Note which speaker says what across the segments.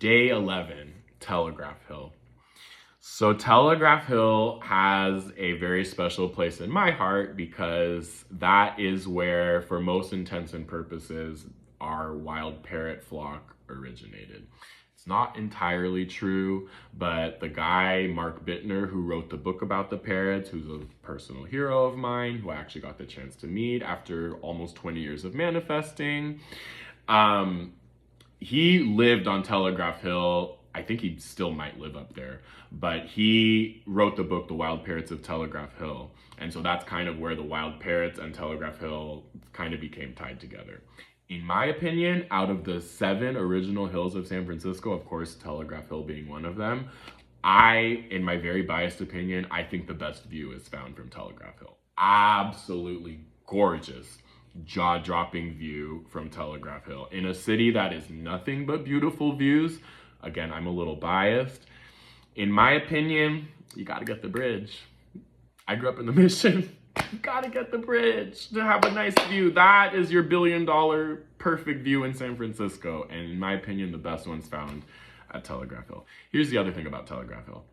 Speaker 1: Day 11, Telegraph Hill. So Telegraph Hill has a very special place in my heart because that is where, for most intents and purposes, our wild parrot flock originated. It's not entirely true, but the guy, Mark Bittner, who wrote the book about the parrots, who's a personal hero of mine, who I actually got the chance to meet after almost 20 years of manifesting, he lived on Telegraph Hill. I think he still might live up there, but he wrote the book, The Wild Parrots of Telegraph Hill. And so that's kind of where the wild parrots and Telegraph Hill kind of became tied together. In my opinion, out of the 7 original hills of San Francisco, of course, Telegraph Hill being one of them, in my very biased opinion, I think the best view is found from Telegraph Hill. Absolutely gorgeous, jaw-dropping view from Telegraph Hill in a city that is nothing but beautiful views. Again, I'm a little biased. In my opinion, you gotta get the bridge. I grew up in the Mission. You gotta get the bridge to have a nice view. That is your $1 billion perfect view in San Francisco. And in my opinion, the best one's found at Telegraph Hill. Here's the other thing about Telegraph Hill.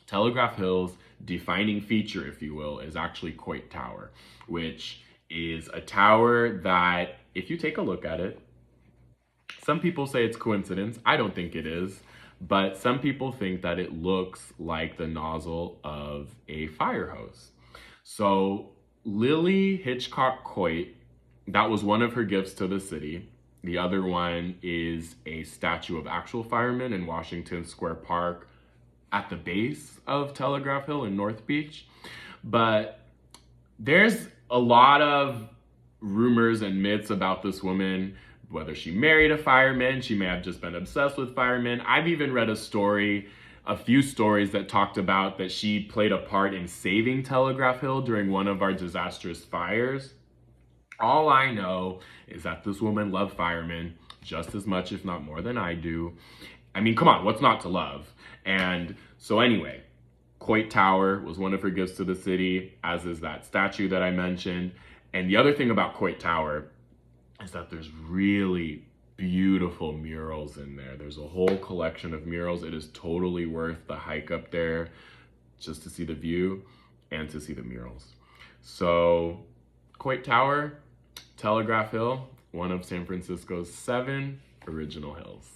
Speaker 1: Telegraph Hill's defining feature, if you will, is actually Coit Tower, which is a tower that, if you take a look at it, some people say it's coincidence. I don't think it is, but some people think that it looks like the nozzle of a fire hose. So Lily Hitchcock Coit, that was one of her gifts to the city. The other one is a statue of actual firemen in Washington Square Park at the base of Telegraph Hill in North Beach. But there's a lot of rumors and myths about this woman, whether she married a fireman, she may have just been obsessed with firemen. I've even read a few stories that talked about that she played a part in saving Telegraph Hill during one of our disastrous fires. All I know is that this woman loved firemen just as much, if not more than I do. I mean, come on, what's not to love? And so anyway, Coit Tower was one of her gifts to the city, as is that statue that I mentioned. And the other thing about Coit Tower is that there's really beautiful murals in there. There's a whole collection of murals. It is totally worth the hike up there just to see the view and to see the murals. So Coit Tower, Telegraph Hill, one of San Francisco's 7 original hills.